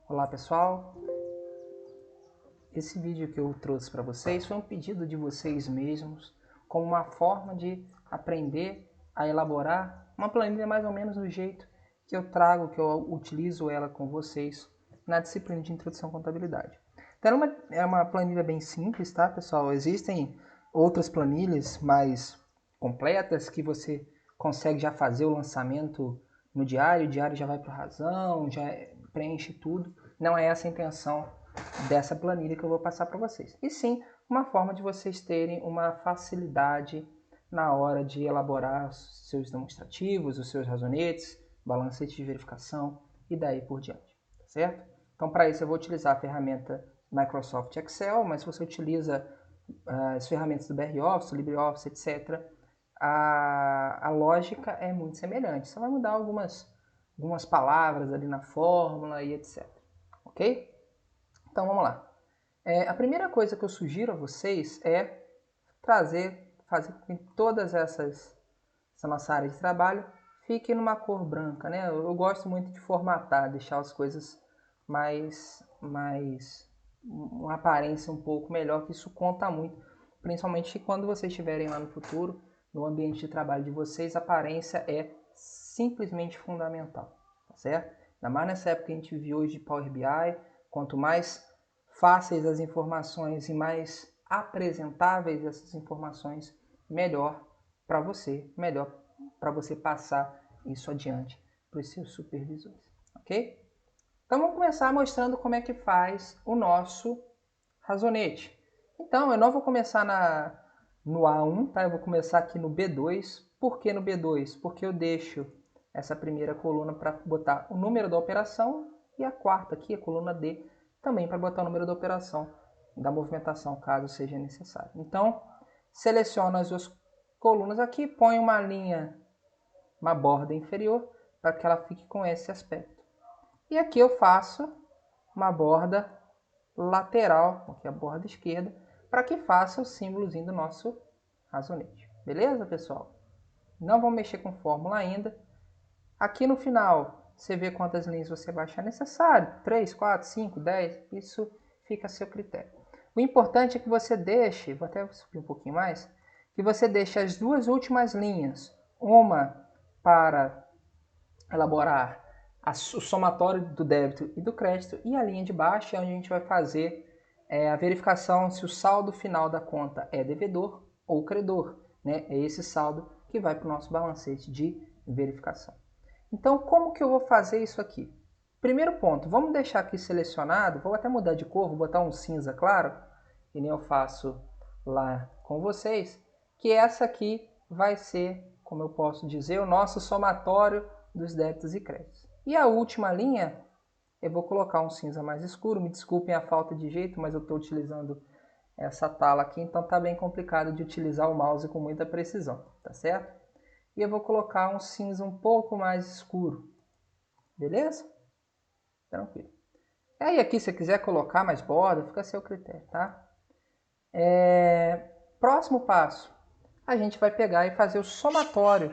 Olá pessoal, esse vídeo que eu trouxe para vocês foi um pedido de vocês mesmos, como uma forma de aprender a elaborar uma planilha mais ou menos do jeito que eu trago, que eu utilizo ela com vocês na disciplina de Introdução à Contabilidade. Então é uma planilha bem simples, tá pessoal? Existem outras planilhas mais completas que você consegue já fazer o lançamento no diário, o diário já vai para o Razão, já preenche tudo. Não é essa a intenção dessa planilha que eu vou passar para vocês. E sim, uma forma de vocês terem uma facilidade na hora de elaborar os seus demonstrativos, os seus razonetes, balancete de verificação e daí por diante, tá certo? Então, para isso eu vou utilizar a ferramenta Microsoft Excel, mas se você utiliza as ferramentas do BROffice, LibreOffice, etc., a lógica é muito semelhante. Só vai mudar algumas palavras ali na fórmula e etc. Ok? Então vamos lá. A primeira coisa que eu sugiro a vocês é fazer com que todas essa nossa área de trabalho fique numa cor branca, né? Eu gosto muito de formatar, deixar as coisas mais uma aparência um pouco melhor, que isso conta muito, principalmente quando vocês estiverem lá no futuro, no ambiente de trabalho de vocês, a aparência é simplesmente fundamental, tá certo? Ainda mais nessa época que a gente vive hoje de Power BI, quanto mais fáceis as informações e mais apresentáveis essas informações, melhor para você passar isso adiante para os seus supervisores, ok? Então vamos começar mostrando como é que faz o nosso razonete. Então eu não vou começar no A1, tá? Eu vou começar aqui no B2. Por que no B2? Porque eu deixo essa primeira coluna para botar o número da operação e a quarta aqui, a coluna D, também para botar o número da operação, da movimentação, caso seja necessário. Então, seleciono as duas colunas aqui, ponho uma linha, uma borda inferior, para que ela fique com esse aspecto. E aqui eu faço uma borda lateral, aqui a borda esquerda, para que faça o símbolozinho do nosso razonete. Beleza, pessoal? Não vamos mexer com fórmula ainda. Aqui no final, você vê quantas linhas você vai achar necessário. 3, 4, 5, 10, isso fica a seu critério. O importante é que você deixe, vou até subir um pouquinho mais, que você deixe as duas últimas linhas, uma para elaborar o somatório do débito e do crédito, e a linha de baixo é onde a gente vai fazer a verificação se o saldo final da conta é devedor ou credor, né? É esse saldo que vai para o nosso balancete de verificação. Então, como que eu vou fazer isso aqui? Primeiro ponto, vamos deixar aqui selecionado, vou até mudar de cor, vou botar um cinza claro, que nem eu faço lá com vocês, que essa aqui vai ser, como eu posso dizer, o nosso somatório dos débitos e créditos. E a última linha, eu vou colocar um cinza mais escuro, me desculpem a falta de jeito, mas eu estou utilizando essa tala aqui, então está bem complicado de utilizar o mouse com muita precisão, tá certo? E eu vou colocar um cinza um pouco mais escuro, beleza? Tranquilo. E aí aqui, se você quiser colocar mais borda, fica a seu critério, tá? Próximo passo, a gente vai pegar e fazer o somatório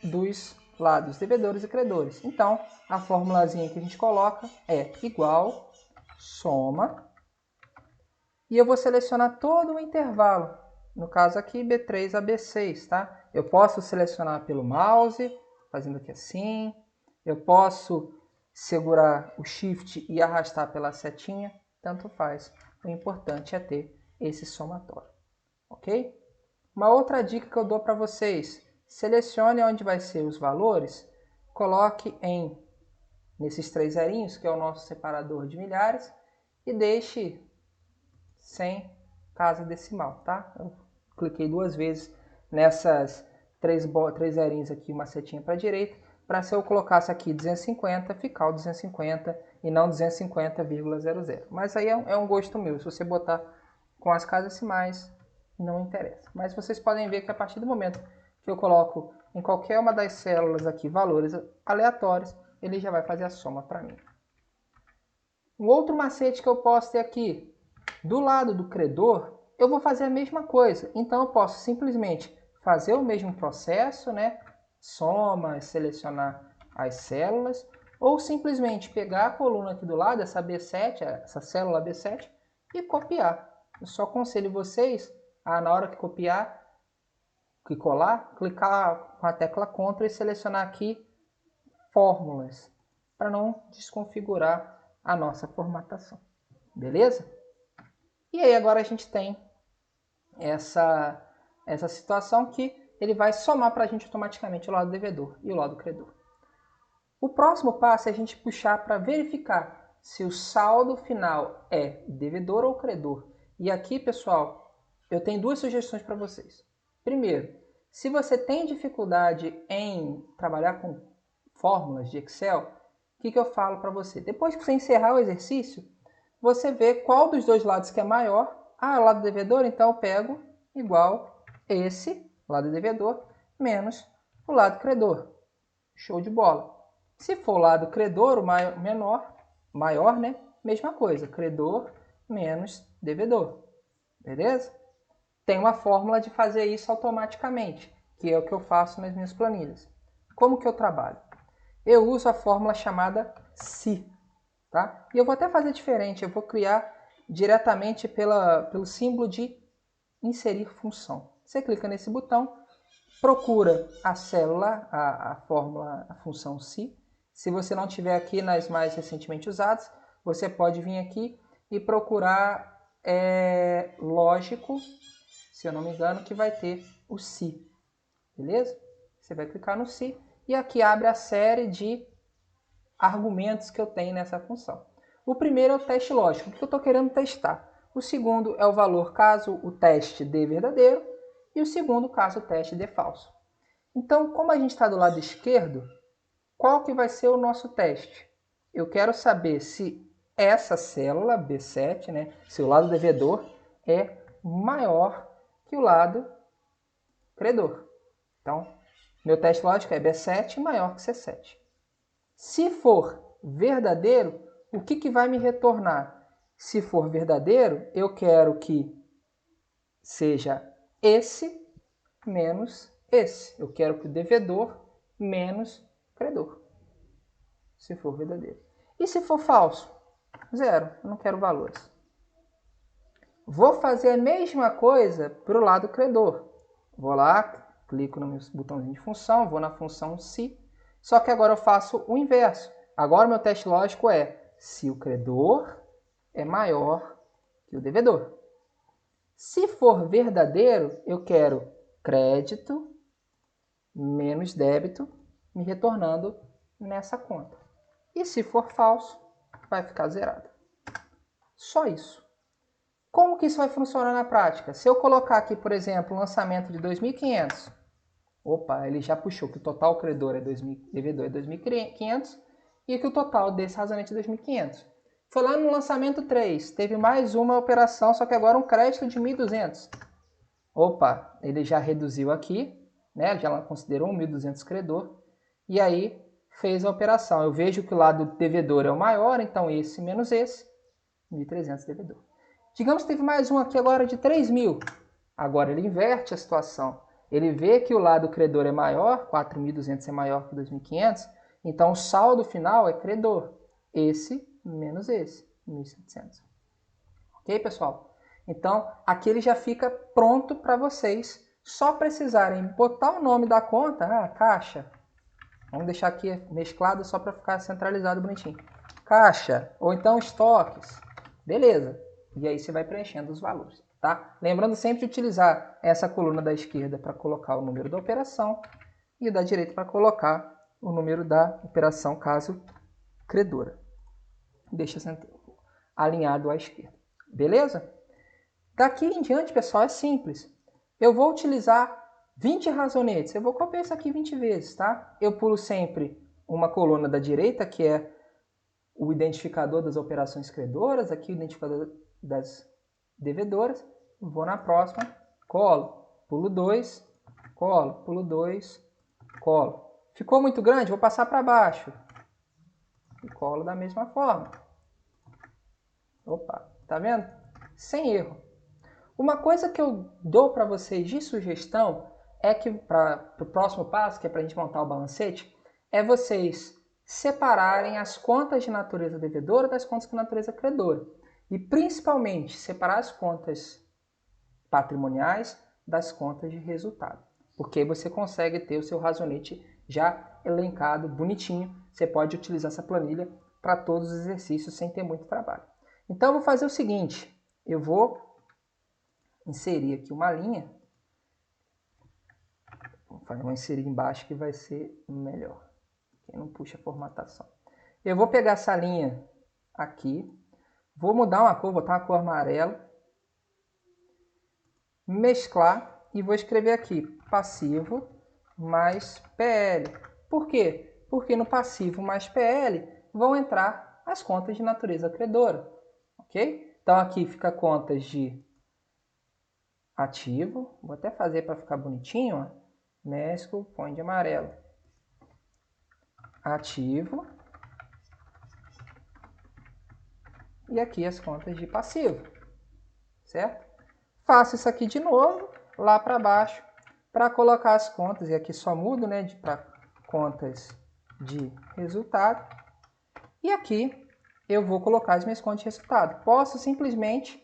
dos lados devedores e credores. Então, a formulazinha que a gente coloca é igual soma, e eu vou selecionar todo o intervalo, no caso aqui B3 a B6, tá? Eu posso selecionar pelo mouse, fazendo aqui assim, eu posso segurar o Shift e arrastar pela setinha, tanto faz. O importante é ter esse somatório, ok? Uma outra dica que eu dou para vocês, selecione onde vai ser os valores, coloque nesses três zerinhos, que é o nosso separador de milhares, e deixe sem casa decimal, tá? Eu cliquei duas vezes nessas três zerinhos aqui, uma setinha para a direita, para se eu colocasse aqui 250, ficar o 250 e não 250,00. Mas aí é um gosto meu, se você botar com as casas decimais, não interessa. Mas vocês podem ver que a partir do momento que eu coloco em qualquer uma das células aqui valores aleatórios, ele já vai fazer a soma para mim. Um outro macete que eu posso ter aqui, do lado do credor, eu vou fazer a mesma coisa. Então eu posso simplesmente fazer o mesmo processo, né? Soma, selecionar as células, Ou simplesmente pegar a coluna aqui do lado, essa B7, essa célula B7, e copiar. Eu só aconselho vocês a, na hora que copiar, que colar, clicar com a tecla Ctrl e selecionar aqui fórmulas, para não desconfigurar a nossa formatação. Beleza? E aí agora a gente tem essa situação que ele vai somar para a gente automaticamente o lado devedor e o lado credor. O próximo passo é a gente puxar para verificar se o saldo final é devedor ou credor. E aqui, pessoal, eu tenho duas sugestões para vocês. Primeiro, se você tem dificuldade em trabalhar com fórmulas de Excel, o que eu falo para você? Depois que você encerrar o exercício, você vê qual dos dois lados que é maior. Ah, o lado devedor, então eu pego igual esse, lado devedor, menos o lado credor. Show de bola. Se for o lado credor, o maior, né? Mesma coisa, credor menos devedor. Beleza? Tem uma fórmula de fazer isso automaticamente, que é o que eu faço nas minhas planilhas. Como que eu trabalho? Eu uso a fórmula chamada SI, tá? E eu vou até fazer diferente, eu vou criar diretamente pelo símbolo de inserir função. Você clica nesse botão, procura a célula, a fórmula, a função SI. Se você não tiver aqui nas mais recentemente usadas, você pode vir aqui e procurar lógico, se eu não me engano, que vai ter o SI. Beleza? Você vai clicar no SI e aqui abre a série de argumentos que eu tenho nessa função. O primeiro é o teste lógico, o que eu estou querendo testar. O segundo é o valor caso o teste dê verdadeiro e o segundo caso o teste dê falso. Então, como a gente está do lado esquerdo, qual que vai ser o nosso teste? Eu quero saber se essa célula B7, né, se o lado devedor é maior que o lado credor. Então, meu teste lógico é B7 maior que C7. Se for verdadeiro, o que vai me retornar? Se for verdadeiro, eu quero que seja esse menos esse. Eu quero que o devedor menos credor. Se for verdadeiro. E se for falso? Zero. Eu não quero valores. Vou fazer a mesma coisa para o lado credor. Vou lá, clico no meu botãozinho de função, vou na função se. Só que agora eu faço o inverso. Agora meu teste lógico é se o credor é maior que o devedor. Se for verdadeiro, eu quero crédito menos débito me retornando nessa conta. E se for falso, vai ficar zerado. Só isso. Como que isso vai funcionar na prática? Se eu colocar aqui, por exemplo, um lançamento de 2.500, opa, ele já puxou que o total credor é devedor é 2.500 e que o total desse razoamento é 2.500. Foi lá no lançamento 3, teve mais uma operação, só que agora um crédito de 1.200. Opa, ele já reduziu aqui, né? Já considerou 1.200 credor e aí fez a operação. Eu vejo que o lado devedor é o maior, então esse menos esse, 1.300 devedor. Digamos que teve mais um aqui agora de 3.000. Agora ele inverte a situação. Ele vê que o lado credor é maior, 4.200 é maior que 2.500, então o saldo final é credor. Esse menos esse, 1.700. Ok, pessoal? Então, aqui ele já fica pronto para vocês só precisarem botar o nome da conta, caixa. Vamos deixar aqui mesclado só para ficar centralizado bonitinho. Caixa, ou então estoques. Beleza. E aí você vai preenchendo os valores, tá? Lembrando sempre de utilizar essa coluna da esquerda para colocar o número da operação e da direita para colocar o número da operação caso credora. Deixa alinhado à esquerda. Beleza? Daqui em diante, pessoal, é simples. Eu vou utilizar 20 razonetes. Eu vou copiar isso aqui 20 vezes, tá? Eu pulo sempre uma coluna da direita, que é o identificador das operações credoras, aqui o identificador das devedoras. Vou na próxima, colo, pulo 2, colo, pulo 2, colo. Ficou muito grande? Vou passar para baixo. E colo da mesma forma. Opa, tá vendo? Sem erro. Uma coisa que eu dou para vocês de sugestão é que para o próximo passo, que é para a gente montar o balancete, é vocês separarem as contas de natureza devedora das contas de natureza credora. E principalmente separar as contas patrimoniais das contas de resultado. Porque aí você consegue ter o seu razonete já elencado, bonitinho. Você pode utilizar essa planilha para todos os exercícios sem ter muito trabalho. Então eu vou fazer o seguinte, eu vou inserir aqui uma linha. Vou inserir embaixo que vai ser melhor. Quem não puxa a formatação. Eu vou pegar essa linha aqui, vou mudar uma cor, botar uma cor amarela, mesclar e vou escrever aqui passivo mais PL. Por quê? Porque no passivo mais PL vão entrar as contas de natureza credora, ok? Então aqui fica contas de ativo, vou até fazer para ficar bonitinho, ó. Mesclo, põe de amarelo. Ativo. E aqui as contas de passivo, certo? Faço isso aqui de novo, lá para baixo, para colocar as contas, e aqui só mudo, né, para contas de resultado. E aqui eu vou colocar as minhas contas de resultado. Posso simplesmente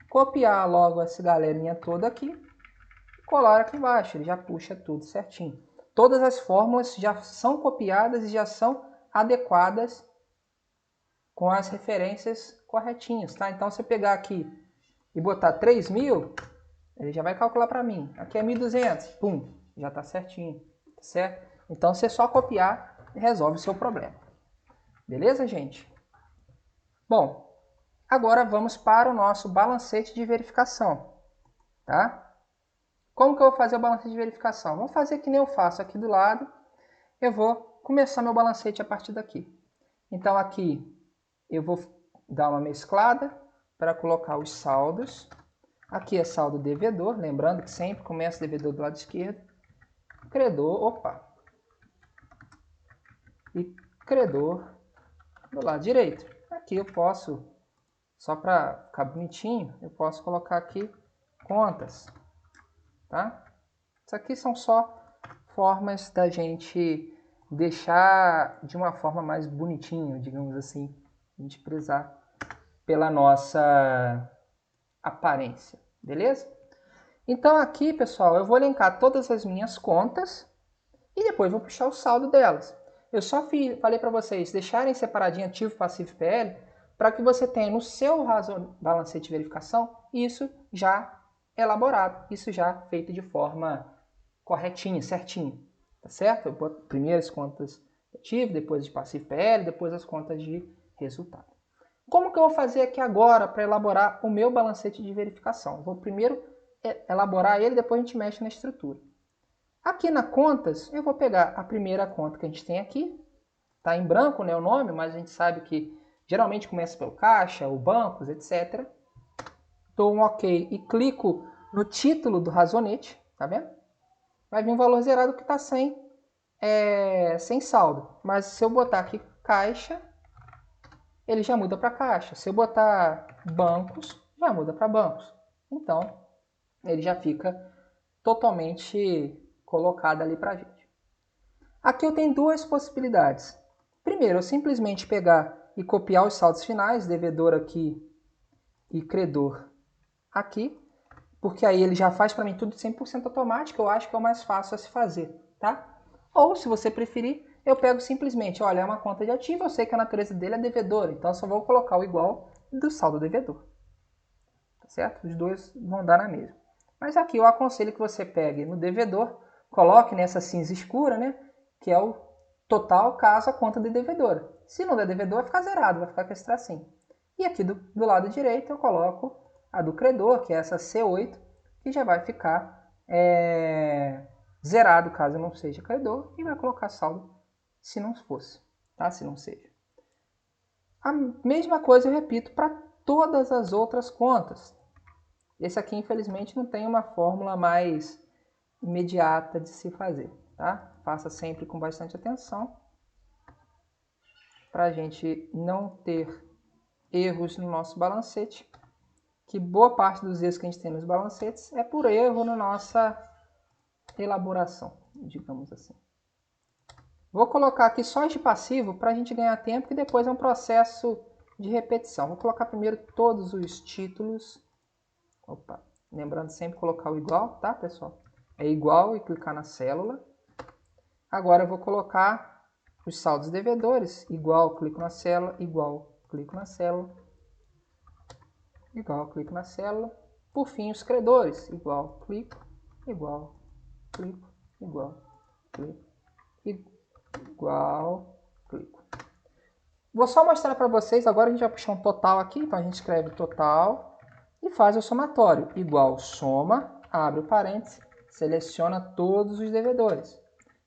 copiar logo essa galerinha toda aqui e colar aqui embaixo, ele já puxa tudo certinho. Todas as fórmulas já são copiadas e já são adequadas com as referências corretinhas, tá? Então, se eu pegar aqui e botar 3.000, ele já vai calcular para mim. Aqui é 1.200, pum, já está certinho, tá certo? Então, você só copiar e resolve o seu problema. Beleza, gente? Bom, agora vamos para o nosso balancete de verificação, tá? Como que eu vou fazer o balancete de verificação? Vamos fazer que nem eu faço aqui do lado. Eu vou começar meu balancete a partir daqui. Então, aqui eu vou dar uma mesclada para colocar os saldos. Aqui é saldo devedor, lembrando que sempre começa o devedor do lado esquerdo. Credor, opa. E credor do lado direito. Aqui eu posso, só para ficar bonitinho, eu posso colocar aqui contas, tá? Isso aqui são só formas da gente deixar de uma forma mais bonitinha, digamos assim, a gente prezar pela nossa aparência, beleza? Então aqui, pessoal, eu vou elencar todas as minhas contas e depois vou puxar o saldo delas. Eu só falei para vocês deixarem separadinho ativo, passivo e PL para que você tenha no seu balancete de verificação isso já elaborado, isso já feito de forma corretinha, certinho, tá certo? Eu boto primeiro as contas de ativo, depois de passivo e PL, depois as contas de resultado. Como que eu vou fazer aqui agora para elaborar o meu balancete de verificação? Eu vou primeiro elaborar ele, depois a gente mexe na estrutura. Aqui na contas, eu vou pegar a primeira conta que a gente tem aqui. Está em branco, né, o nome, mas a gente sabe que geralmente começa pelo caixa, ou bancos, etc. Dou um OK e clico no título do razonete, tá vendo? Vai vir um valor zerado que está sem saldo. Mas se eu botar aqui caixa, ele já muda para caixa. Se eu botar bancos, já muda para bancos. Então, ele já fica totalmente colocado ali para a gente. Aqui eu tenho duas possibilidades. Primeiro, eu simplesmente pegar e copiar os saldos finais, devedor aqui e credor aqui, porque aí ele já faz para mim tudo 100% automático, eu acho que é o mais fácil a se fazer, tá? Ou, se você preferir, eu pego simplesmente, olha, é uma conta de ativo, eu sei que a natureza dele é devedor, então eu só vou colocar o igual do saldo devedor. Tá certo? Os dois vão dar na mesma. Mas aqui eu aconselho que você pegue no devedor, coloque nessa cinza escura, né? Que é o total caso a conta de devedora. Se não der devedor, vai ficar zerado, vai ficar com esse tracinho. E aqui do lado direito eu coloco a do credor, que é essa C8, que já vai ficar zerado caso não seja credor, e vai colocar saldo se não fosse, tá? Se não seja. A mesma coisa eu repito para todas as outras contas. Esse aqui, infelizmente, não tem uma fórmula mais imediata de se fazer, tá? Faça sempre com bastante atenção para a gente não ter erros no nosso balancete, que boa parte dos erros que a gente tem nos balancetes é por erro na nossa elaboração, digamos assim. Vou colocar aqui só de passivo para a gente ganhar tempo, que depois é um processo de repetição. Vou colocar primeiro todos os títulos. Opa, lembrando sempre colocar o igual, tá, pessoal? É igual e clicar na célula. Agora eu vou colocar os saldos devedores. Igual, clico na célula, igual, clico na célula. Igual, clico na célula. Por fim, os credores. Igual, clico, igual, clico, igual, clico, igual, clico. Vou só mostrar para vocês, agora a gente vai puxar um total aqui, então a gente escreve total e faz o somatório. Igual, soma, abre o parênteses, seleciona todos os devedores.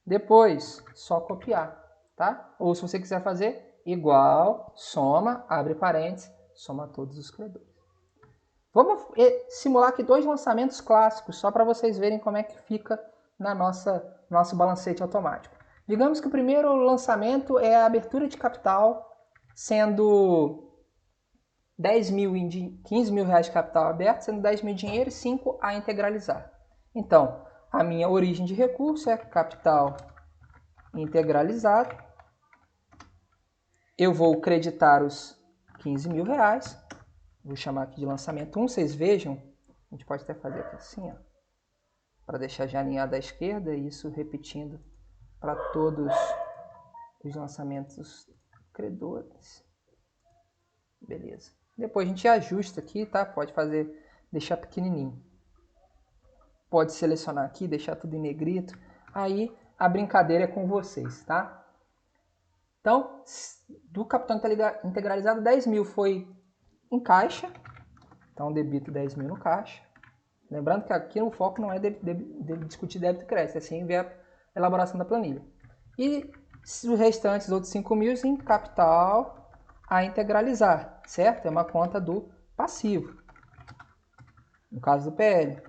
Depois, só copiar, tá? Ou se você quiser fazer, igual, soma, abre parênteses, soma todos os credores. Vamos simular aqui 2 lançamentos clássicos, só para vocês verem como é que fica na nosso balancete automático. Digamos que o primeiro lançamento é a abertura de capital, sendo 10 mil, 15 mil reais de capital aberto, sendo 10 mil de dinheiro e 5 a integralizar. Então, a minha origem de recurso é capital integralizado. Eu vou creditar os 15 mil reais. Vou chamar aqui de lançamento 1, vocês vejam. A gente pode até fazer aqui assim, ó, para deixar já alinhado à esquerda, e isso repetindo para todos os lançamentos credores. Beleza. Depois a gente ajusta aqui, tá? Pode fazer, deixar pequenininho. Pode selecionar aqui, deixar tudo em negrito. Aí a brincadeira é com vocês, tá? Então, do capital integralizado, 10 mil foi em caixa. Então, debito 10 mil no caixa. Lembrando que aqui o foco não é discutir débito e crédito, é sim ver a elaboração da planilha. E os restantes, outros 5 mil, em capital a integralizar, certo? É uma conta do passivo. No caso do PL.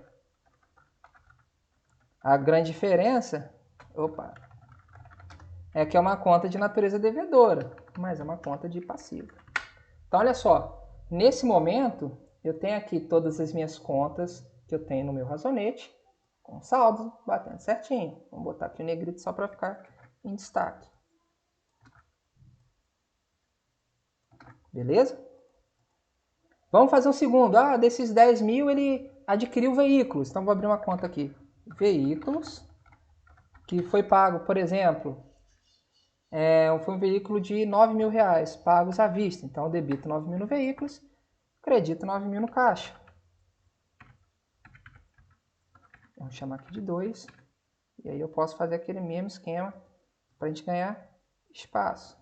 A grande diferença, é que é uma conta de natureza devedora, mas é uma conta de passivo. Então, olha só, nesse momento, eu tenho aqui todas as minhas contas que eu tenho no meu razonete, com saldo, batendo certinho. Vamos botar aqui o negrito só para ficar em destaque. Beleza? Vamos fazer um segundo. Ah, desses 10 mil ele adquiriu veículos. Então, vou abrir uma conta aqui. Veículos, que foi pago, por exemplo, foi um veículo de 9 mil reais, pagos à vista. Então, eu debito 9 mil no veículos, credito 9 mil no caixa. Vamos chamar aqui de 2. E aí eu posso fazer aquele mesmo esquema para a gente ganhar espaço.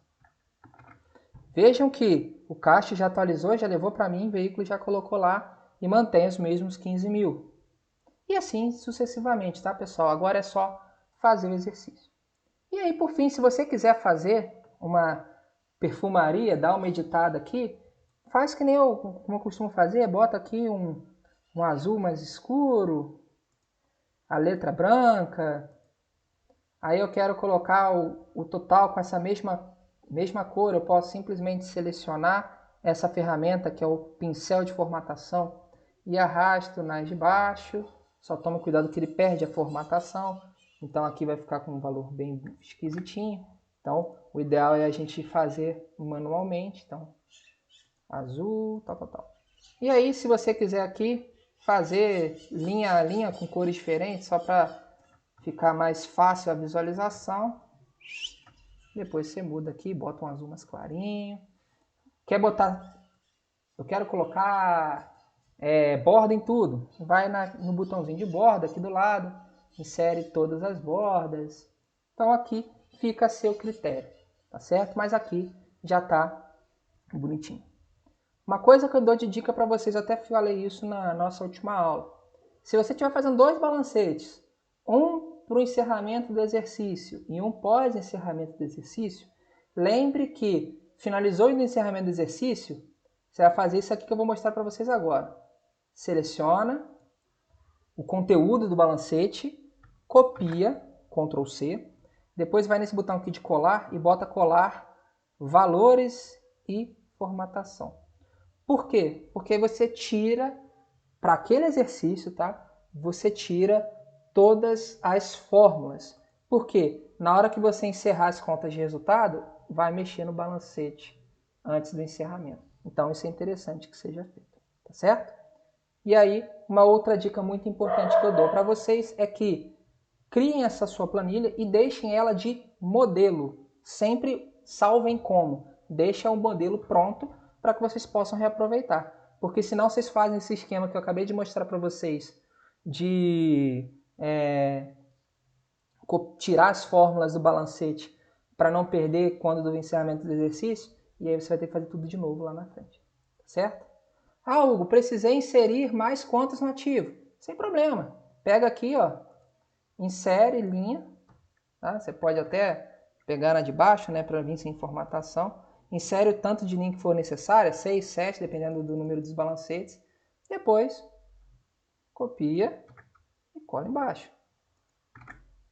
Vejam que o caixa já atualizou, já levou para mim, o veículo já colocou lá e mantém os mesmos 15 mil. E assim sucessivamente, tá, pessoal? Agora é só fazer o exercício. E aí, por fim, se você quiser fazer uma perfumaria, dar uma editada aqui, faz que nem como eu costumo fazer, bota aqui um azul mais escuro, a letra branca. Aí eu quero colocar o total com essa mesma cor, eu posso simplesmente selecionar essa ferramenta que é o pincel de formatação e arrasto nas de baixo. Só toma cuidado que ele perde a formatação, então aqui vai ficar com um valor bem esquisitinho. Então o ideal é a gente fazer manualmente. Então azul, tal. E aí, se você quiser aqui fazer linha a linha com cores diferentes, só para ficar mais fácil a visualização, depois você muda aqui, bota um azul mais clarinho. Quer botar, eu quero colocar borda em tudo, vai no botãozinho de borda aqui do lado, insere todas as bordas. Então aqui fica a seu critério, tá certo? Mas aqui já está bonitinho. Uma coisa que eu dou de dica para vocês, eu até falei isso na nossa última aula. Se você estiver fazendo 2 balancetes, um para o encerramento do exercício e um pós-encerramento do exercício, lembre que finalizou o encerramento do exercício, você vai fazer isso aqui que eu vou mostrar para vocês agora. Seleciona o conteúdo do balancete, copia, Ctrl C, depois vai nesse botão aqui de colar e bota colar valores e formatação. Por quê? Porque você tira, para aquele exercício, tá? Você tira todas as fórmulas. Por quê? na hora que você encerrar as contas de resultado, vai mexer no balancete antes do encerramento. Então isso é interessante que seja feito, tá certo? E aí, uma outra dica muito importante que eu dou para vocês é que criem essa sua planilha e deixem ela de modelo. Sempre salvem como. Deixem o modelo pronto para que vocês possam reaproveitar. Porque senão vocês fazem esse esquema que eu acabei de mostrar para vocês de tirar as fórmulas do balancete para não perder quando do encerramento do exercício, e aí você vai ter que fazer tudo de novo lá na frente, certo? Ah, Hugo, precisei inserir mais contas no ativo. Sem problema. Pega aqui, ó, insere linha, tá? Você pode até pegar na de baixo, né, para vir sem formatação. Insere o tanto de linha que for necessária, 6, 7, dependendo do número dos balancetes. Depois, copia e cola embaixo.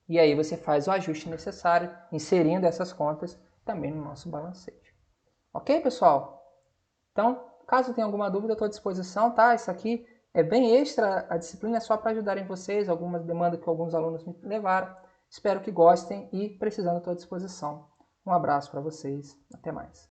E aí você faz o ajuste necessário, inserindo essas contas também no nosso balancete. Ok, pessoal? Então, caso tenha alguma dúvida, eu estou à disposição, tá? Isso aqui é bem extra, a disciplina é só para ajudarem vocês, algumas demandas que alguns alunos me levaram. Espero que gostem e, precisando, estou à disposição. Um abraço para vocês, até mais.